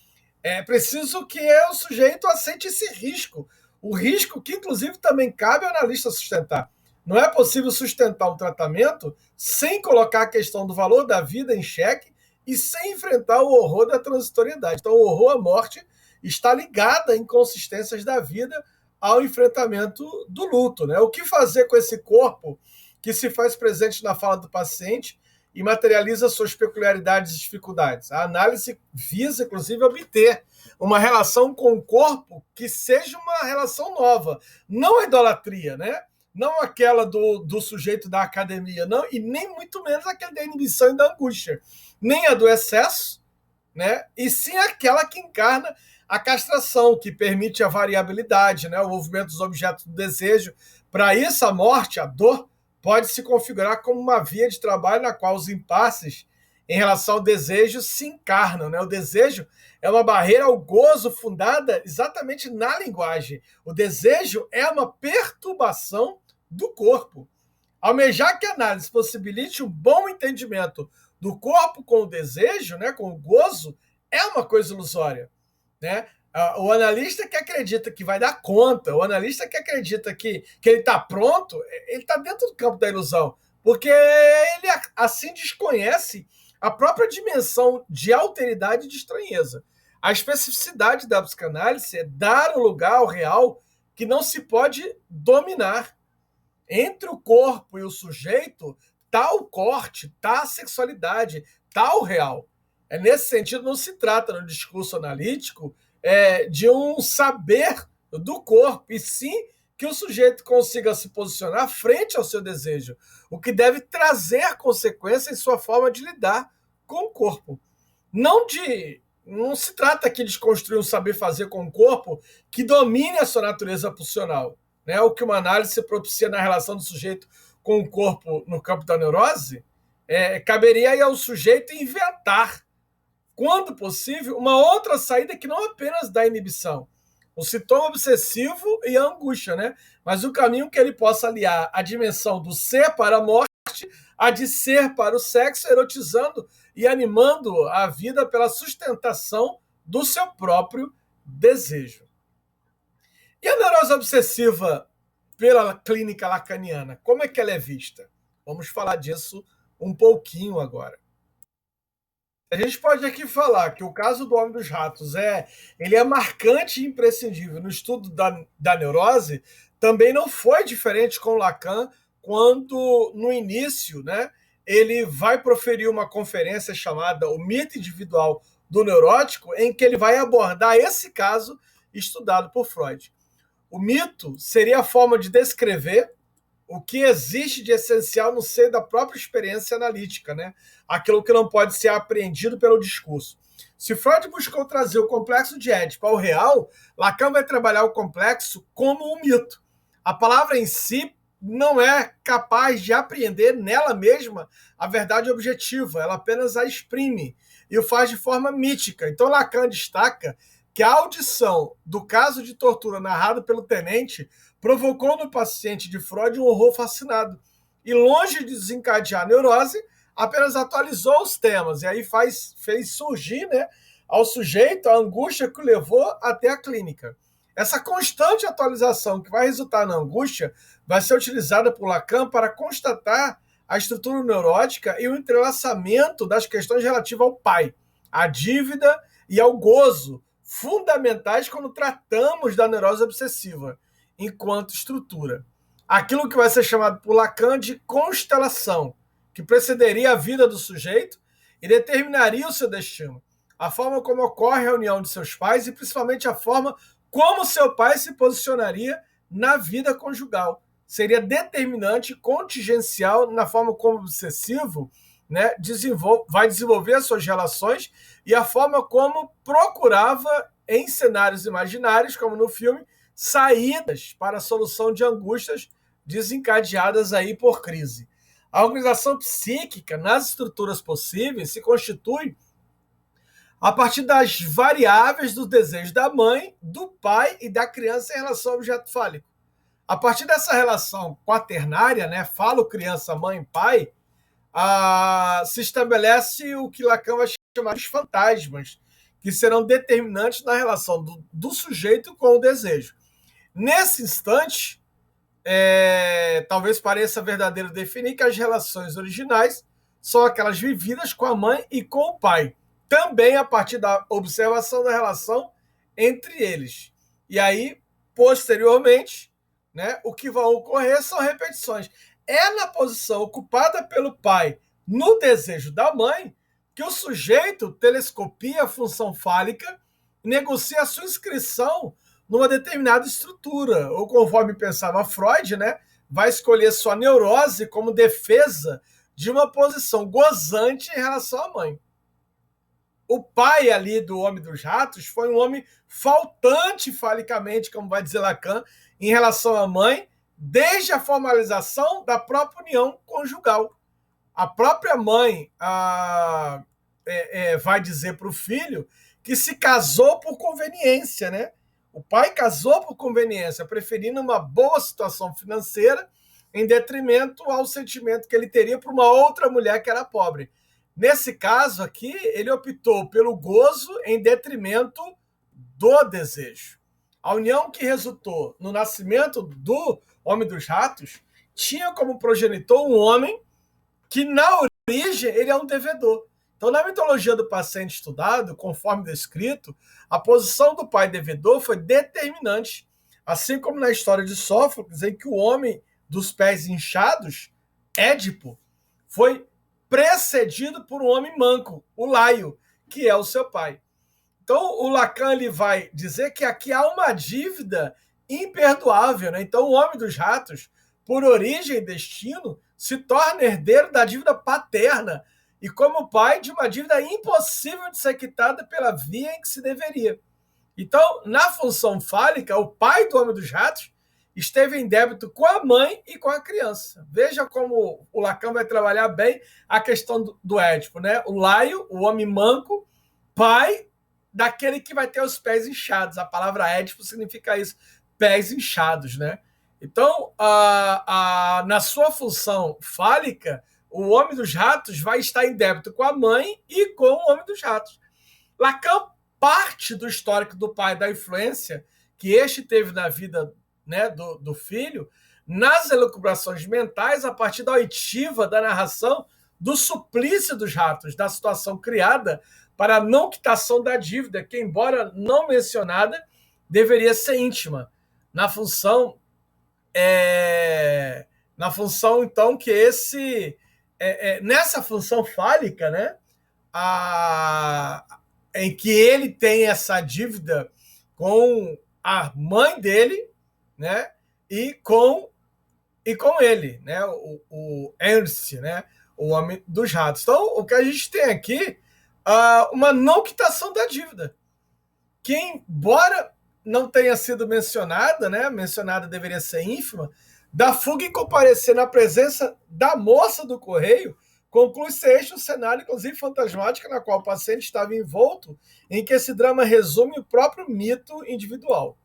É preciso que o sujeito aceite esse risco. O risco que, inclusive, também cabe ao analista sustentar. Não é possível sustentar um tratamento sem colocar a questão do valor da vida em xeque e sem enfrentar o horror da transitoriedade. Então, o horror à morte está ligado a inconsistências da vida ao enfrentamento do luto, né? O que fazer com esse corpo que se faz presente na fala do paciente e materializa suas peculiaridades e dificuldades? A análise visa, inclusive, obter uma relação com o corpo que seja uma relação nova, não a idolatria, né? Não aquela do sujeito da academia, não, e nem muito menos aquela da inibição e da angústia, nem a do excesso, né? E sim aquela que encarna a castração, que permite a variabilidade, né? O movimento dos objetos do desejo. Para isso, a morte, a dor, pode se configurar como uma via de trabalho na qual os impasses em relação ao desejo se encarnam, né? O desejo é uma barreira ao gozo fundada exatamente na linguagem. O desejo é uma perturbação do corpo. Almejar que a análise possibilite um bom entendimento do corpo com o desejo, né, com o gozo, é uma coisa ilusória, né? O analista que acredita que vai dar conta, o analista que acredita que ele está pronto, ele está dentro do campo da ilusão, porque ele assim desconhece a própria dimensão de alteridade e de estranheza. A especificidade da psicanálise é dar um lugar ao real que não se pode dominar. Entre o corpo e o sujeito, está o corte, está a sexualidade, está o real. Nesse sentido, não se trata no discurso analítico de um saber do corpo, e sim que o sujeito consiga se posicionar frente ao seu desejo, o que deve trazer consequência em sua forma de lidar com o corpo. Não se trata aqui de construir um saber fazer com o corpo que domine a sua natureza pulsional, né? O que uma análise propicia na relação do sujeito com o corpo no campo da neurose, caberia aí ao sujeito inventar, quando possível, uma outra saída que não apenas da inibição, o sintoma obsessivo e a angústia, né? Mas o caminho que ele possa aliar a dimensão do ser para a morte, a de ser para o sexo, erotizando e animando a vida pela sustentação do seu próprio desejo. E a neurose obsessiva pela clínica lacaniana, como é que ela é vista? Vamos falar disso um pouquinho agora. A gente pode aqui falar que o caso do Homem dos Ratos ele é marcante e imprescindível no estudo da neurose. Também não foi diferente com Lacan, quando no início, né, ele vai proferir uma conferência chamada O Mito Individual do Neurótico, em que ele vai abordar esse caso estudado por Freud. O mito seria a forma de descrever o que existe de essencial no seio da própria experiência analítica, né? Aquilo que não pode ser apreendido pelo discurso. Se Freud buscou trazer o complexo de Édipo ao real, Lacan vai trabalhar o complexo como um mito. A palavra em si não é capaz de apreender nela mesma a verdade objetiva, ela apenas a exprime e o faz de forma mítica. Então Lacan destaca que a audição do caso de tortura narrado pelo tenente provocou no paciente de Freud um horror fascinado. E longe de desencadear a neurose, apenas atualizou os temas. E aí fez surgir, né, ao sujeito a angústia que o levou até a clínica. Essa constante atualização que vai resultar na angústia vai ser utilizada por Lacan para constatar a estrutura neurótica e o entrelaçamento das questões relativas ao pai, à dívida e ao gozo, fundamentais quando tratamos da neurose obsessiva, enquanto estrutura. Aquilo que vai ser chamado por Lacan de constelação, que precederia a vida do sujeito e determinaria o seu destino. A forma como ocorre a união de seus pais e principalmente a forma como seu pai se posicionaria na vida conjugal. Seria determinante e contingencial na forma como o obsessivo, né, vai desenvolver as suas relações e a forma como procurava, em cenários imaginários, como no filme, saídas para a solução de angústias desencadeadas aí por crise. A organização psíquica nas estruturas possíveis se constitui a partir das variáveis do desejo da mãe, do pai e da criança em relação ao objeto fálico. A partir dessa relação quaternária, né, falo, criança, mãe, pai, se estabelece o que Lacan vai chamar de fantasmas, que serão determinantes na relação do sujeito com o desejo. Nesse instante, talvez pareça verdadeiro definir que as relações originais são aquelas vividas com a mãe e com o pai, também a partir da observação da relação entre eles. E aí, posteriormente, né, o que vai ocorrer são repetições. É na posição ocupada pelo pai, no desejo da mãe, que o sujeito telescopia a função fálica e negocia a sua inscrição numa determinada estrutura, ou conforme pensava Freud, né, vai escolher sua neurose como defesa de uma posição gozante em relação à mãe. O pai ali do Homem dos Ratos foi um homem faltante falicamente, como vai dizer Lacan, em relação à mãe, desde a formalização da própria união conjugal. A própria mãe vai dizer para o filho que se casou por conveniência, né? O pai casou por conveniência, preferindo uma boa situação financeira em detrimento ao sentimento que ele teria por uma outra mulher que era pobre. Nesse caso aqui, ele optou pelo gozo em detrimento do desejo. A união que resultou no nascimento do Homem dos Ratos tinha como progenitor um homem que, na origem, ele é um devedor. Então, na mitologia do paciente estudado, conforme descrito, a posição do pai devedor foi determinante, assim como na história de Sófocles, em que o homem dos pés inchados, Édipo, foi precedido por um homem manco, o Laio, que é o seu pai. Então, o Lacan ele vai dizer que aqui há uma dívida imperdoável, né? Então, o Homem dos Ratos, por origem e destino, se torna herdeiro da dívida paterna e, como pai, de uma dívida impossível de ser quitada pela via em que se deveria. Então, na função fálica, o pai do Homem dos Ratos esteve em débito com a mãe e com a criança. Veja como o Lacan vai trabalhar bem a questão do Édipo, né? O Laio, o homem manco, pai daquele que vai ter os pés inchados. A palavra Édipo significa isso, pés inchados, né? Então, na sua função fálica, o Homem dos Ratos vai estar em débito com a mãe e com o Homem dos Ratos. Lacan parte do histórico do pai, da influência que este teve na vida, né, do filho, nas elucubrações mentais, a partir da oitiva da narração do suplício dos ratos, da situação criada para a não quitação da dívida, que, embora não mencionada, deveria ser íntima, na função, então, que nessa função fálica, né, em que ele tem essa dívida com a mãe dele, né, e com ele, né, o Ernst, né, o Homem dos Ratos. Então, o que a gente tem aqui uma não quitação da dívida, que, embora não tenha sido mencionada, né, mencionada deveria ser ínfima, da fuga em comparecer na presença da moça do correio, conclui-se este um cenário, inclusive fantasmático, na qual o paciente estava envolto, em que esse drama resume o próprio mito individual.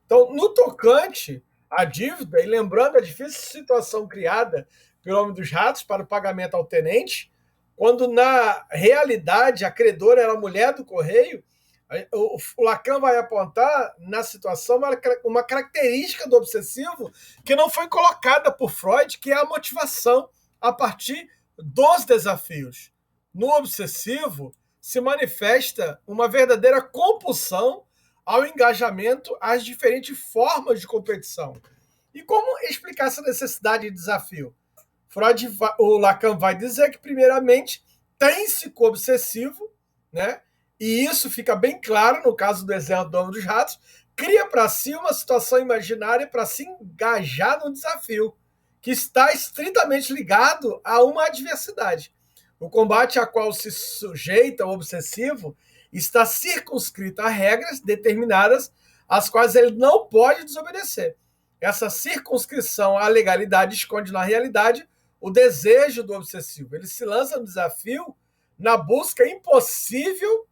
Então, no tocante à dívida, e lembrando a difícil situação criada pelo Homem dos Ratos para o pagamento ao tenente, quando na realidade a credora era a mulher do correio, o Lacan vai apontar na situação uma característica do obsessivo que não foi colocada por Freud, que é a motivação a partir dos desafios. No obsessivo se manifesta uma verdadeira compulsão ao engajamento às diferentes formas de competição. E como explicar essa necessidade de desafio? O Lacan vai dizer que, primeiramente, tem-se com o obsessivo, né? E isso fica bem claro no caso do exemplo do Homem dos Ratos, cria para si uma situação imaginária para se engajar no desafio, que está estritamente ligado a uma adversidade. O combate a qual se sujeita o obsessivo está circunscrito a regras determinadas, às quais ele não pode desobedecer. Essa circunscrição à legalidade esconde na realidade o desejo do obsessivo. Ele se lança no desafio na busca impossível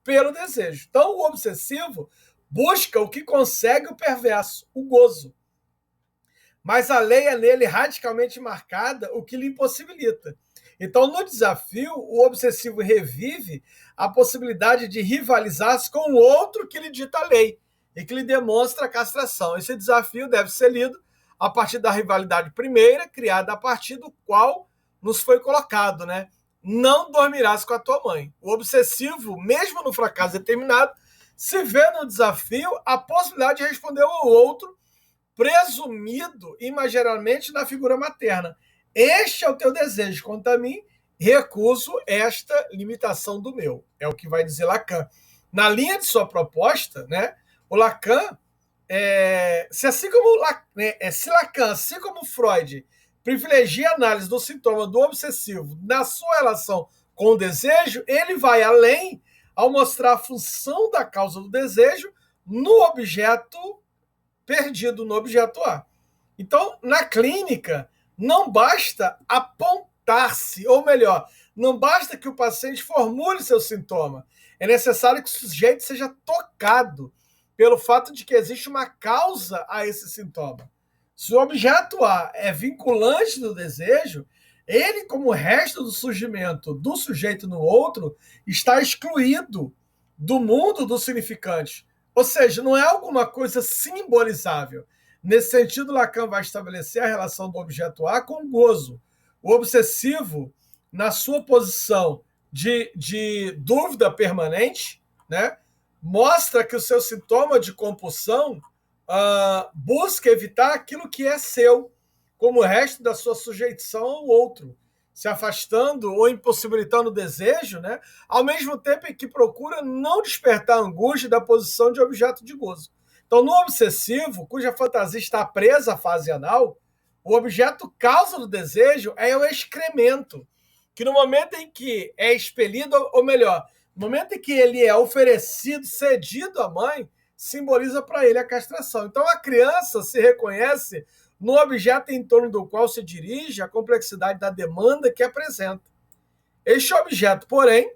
pelo desejo. Então, o obsessivo busca o que consegue o perverso, o gozo. Mas a lei é nele radicalmente marcada, o que lhe impossibilita. Então, no desafio, o obsessivo revive a possibilidade de rivalizar-se com o outro que lhe dita a lei e que lhe demonstra a castração. Esse desafio deve ser lido a partir da rivalidade primeira, criada a partir do qual nos foi colocado, né? Não dormirás com a tua mãe. O obsessivo, mesmo no fracasso determinado, se vê no desafio a possibilidade de responder ao outro, presumido imaginariamente na figura materna. Este é o teu desejo. Quanto a mim, recuso esta limitação do meu. É o que vai dizer Lacan. Na linha de sua proposta, né, o Lacan, se Lacan, assim como Freud, privilegia a análise do sintoma do obsessivo na sua relação com o desejo, ele vai além ao mostrar a função da causa do desejo no objeto perdido, no objeto A. Então, na clínica, não basta apontar-se, ou melhor, não basta que o paciente formule seu sintoma. É necessário que o sujeito seja tocado pelo fato de que existe uma causa a esse sintoma. Se o objeto A é vinculante do desejo, ele, como o resto do surgimento do sujeito no outro, está excluído do mundo dos significantes. Ou seja, não é alguma coisa simbolizável. Nesse sentido, Lacan vai estabelecer a relação do objeto A com o gozo. O obsessivo, na sua posição de dúvida permanente, né, mostra que o seu sintoma de compulsão busca evitar aquilo que é seu, como o resto da sua sujeição ao outro, se afastando ou impossibilitando o desejo, né, ao mesmo tempo em que procura não despertar a angústia da posição de objeto de gozo. Então, no obsessivo, cuja fantasia está presa à fase anal, o objeto causa do desejo é o excremento, que no momento em que é expelido, ou melhor, no momento em que ele é oferecido, cedido à mãe, simboliza para ele a castração. Então, a criança se reconhece no objeto em torno do qual se dirige a complexidade da demanda que apresenta. Este objeto, porém,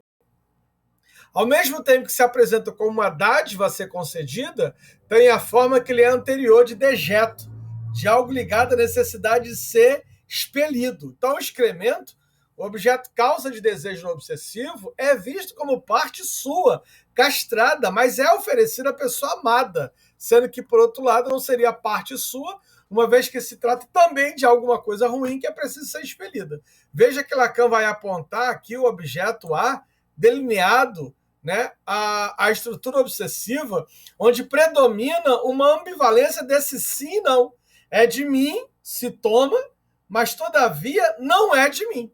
ao mesmo tempo que se apresenta como uma dádiva a ser concedida, tem a forma que lhe é anterior de dejeto, de algo ligado à necessidade de ser expelido. Então, o excremento, o objeto causa de desejo no obsessivo, é visto como parte sua, castrada, mas é oferecida à pessoa amada, sendo que, por outro lado, não seria parte sua, uma vez que se trata também de alguma coisa ruim que é preciso ser expelida. Veja que Lacan vai apontar aqui o objeto A delineado, né, a estrutura obsessiva, onde predomina uma ambivalência desse sim e não. É de mim, se toma, mas todavia não é de mim.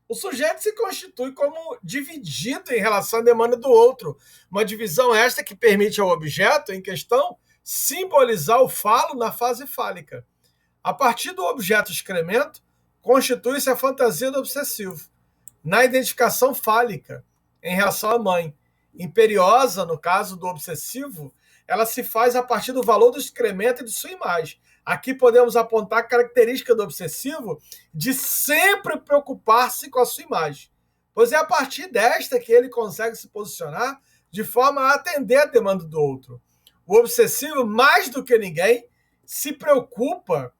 O sujeito se constitui como dividido em relação à demanda do outro, uma divisão esta que permite ao objeto em questão simbolizar o falo na fase fálica. A partir do objeto excremento, constitui-se a fantasia do obsessivo, na identificação fálica, em relação à mãe. Imperiosa, no caso do obsessivo, ela se faz a partir do valor do excremento e de sua imagem. Aqui podemos apontar a característica do obsessivo de sempre preocupar-se com a sua imagem, pois é a partir desta que ele consegue se posicionar de forma a atender a demanda do outro. O obsessivo, mais do que ninguém, se preocupa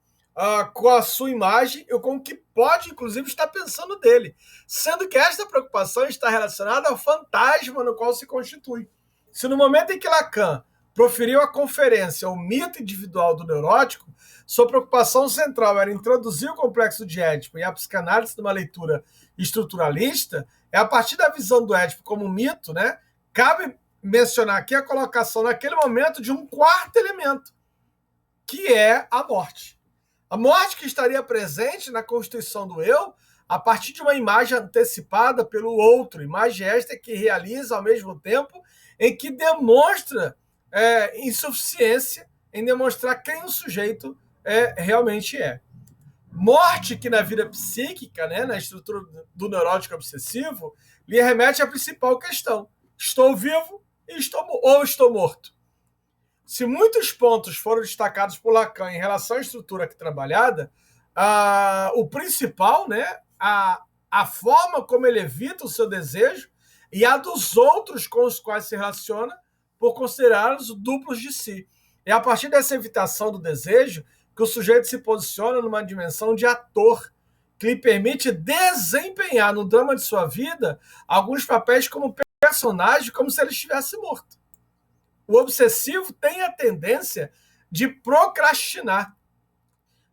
com a sua imagem e com o que pode, inclusive, estar pensando dele, sendo que esta preocupação está relacionada ao fantasma no qual se constitui. Se no momento em que Lacan proferiu a conferência O Mito Individual do Neurótico, sua preocupação central era introduzir o complexo de Édipo e a psicanálise numa leitura estruturalista, é a partir da visão do Édipo como mito, né, cabe mencionar aqui a colocação naquele momento de um quarto elemento, que é a morte. A morte que estaria presente na constituição do eu a partir de uma imagem antecipada pelo outro, imagem esta que realiza ao mesmo tempo em que demonstra insuficiência em demonstrar quem o sujeito realmente é. Morte que na vida psíquica, né, na estrutura do neurótico obsessivo, lhe remete à principal questão. Estou vivo ou estou morto? Se muitos pontos foram destacados por Lacan em relação à estrutura aqui trabalhada, o principal, né, a forma como ele evita o seu desejo e a dos outros com os quais se relaciona por considerá-los duplos de si. É a partir dessa evitação do desejo que o sujeito se posiciona numa dimensão de ator, que lhe permite desempenhar no drama de sua vida alguns papéis como personagem, como se ele estivesse morto. O obsessivo tem a tendência de procrastinar.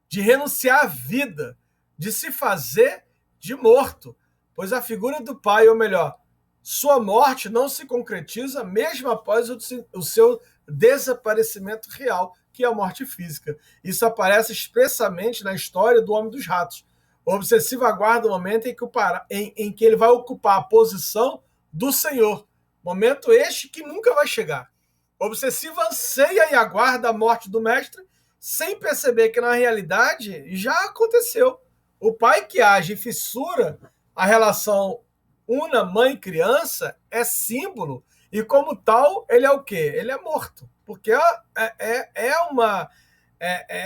de renunciar à vida, de se fazer de morto, pois a figura do Pai, ou melhor, sua morte não se concretiza mesmo após o seu desaparecimento real, que é a morte física. Isso aparece expressamente na história do Homem dos Ratos. O obsessivo aguarda o momento em que ele vai ocupar a posição do Senhor. Momento este que nunca vai chegar. O obsessivo anseia e aguarda a morte do mestre, sem perceber que, na realidade, já aconteceu. O pai que age e fissura a relação una mãe-criança é símbolo, e como tal, ele é o quê? Ele é morto, porque é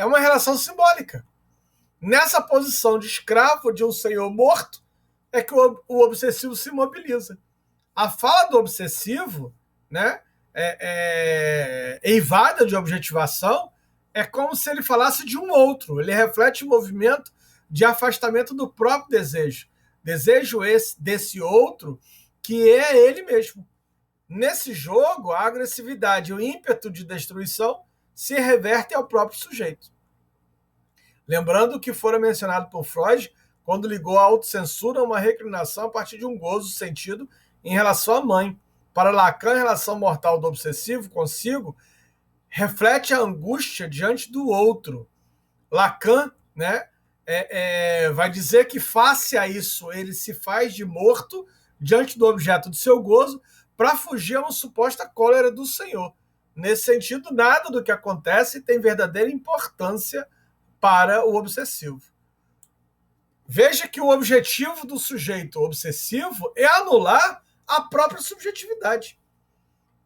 uma relação simbólica. Nessa posição de escravo de um senhor morto, é que o obsessivo se mobiliza. A fala do obsessivo, né, eivada de objetivação, é como se ele falasse de um outro. Ele reflete o movimento de afastamento do próprio desejo. Desejo desse outro que é ele mesmo. Nesse jogo, a agressividade e o ímpeto de destruição se revertem ao próprio sujeito. Lembrando que fora mencionado por Freud quando ligou a autocensura a uma recriminação a partir de um gozo sentido em relação à mãe. Para Lacan, a relação mortal do obsessivo consigo reflete a angústia diante do outro. Lacan, né, vai dizer que, face a isso, ele se faz de morto diante do objeto do seu gozo para fugir a uma suposta cólera do Senhor. Nesse sentido, nada do que acontece tem verdadeira importância para o obsessivo. Veja que o objetivo do sujeito obsessivo é anular a própria subjetividade.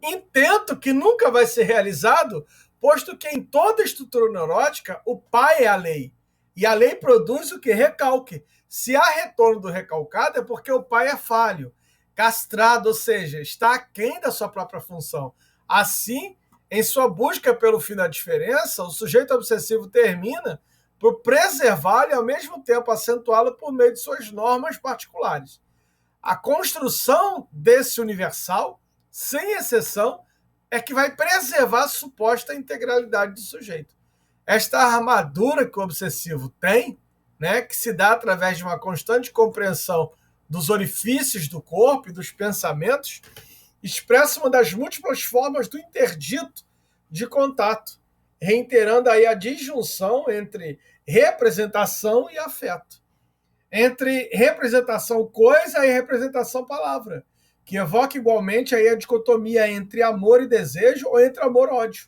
Intento que nunca vai ser realizado, posto que em toda estrutura neurótica o pai é a lei. E a lei produz o que? Recalque. Se há retorno do recalcado é porque o pai é falho, castrado, ou seja, está aquém da sua própria função. Assim, em sua busca pelo fim da diferença, o sujeito obsessivo termina por preservá-lo e, ao mesmo tempo, acentuá-lo por meio de suas normas particulares. A construção desse universal, sem exceção, é que vai preservar a suposta integralidade do sujeito. Esta armadura que o obsessivo tem, né, que se dá através de uma constante compreensão dos orifícios do corpo e dos pensamentos, expressa uma das múltiplas formas do interdito de contato, reiterando aí a disjunção entre representação e afeto, entre representação coisa e representação palavra, que evoca igualmente aí a dicotomia entre amor e desejo ou entre amor e ódio.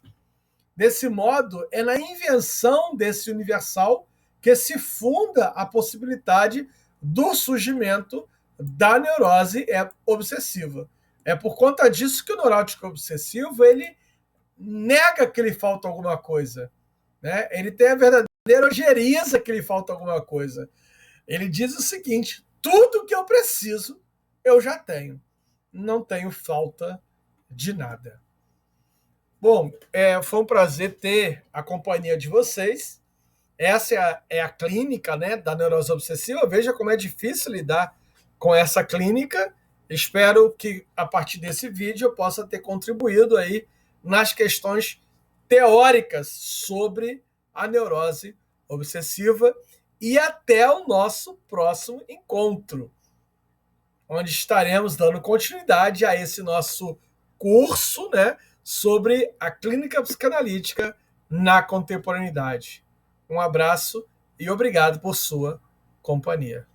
Desse modo, é na invenção desse universal que se funda a possibilidade do surgimento da neurose obsessiva. É por conta disso que o neurótico obsessivo ele nega que lhe falta alguma coisa, né? Ele tem a verdadeira ojeriza que lhe falta alguma coisa. Ele diz o seguinte: tudo que eu preciso eu já tenho, não tenho falta de nada. Bom, foi um prazer ter a companhia de vocês. Essa é a clínica, né, da neurose obsessiva. Veja como é difícil lidar com essa clínica. Espero que, a partir desse vídeo, eu possa ter contribuído aí nas questões teóricas sobre a neurose obsessiva. E até o nosso próximo encontro, onde estaremos dando continuidade a esse nosso curso, né, sobre a clínica psicanalítica na contemporaneidade. Um abraço e obrigado por sua companhia.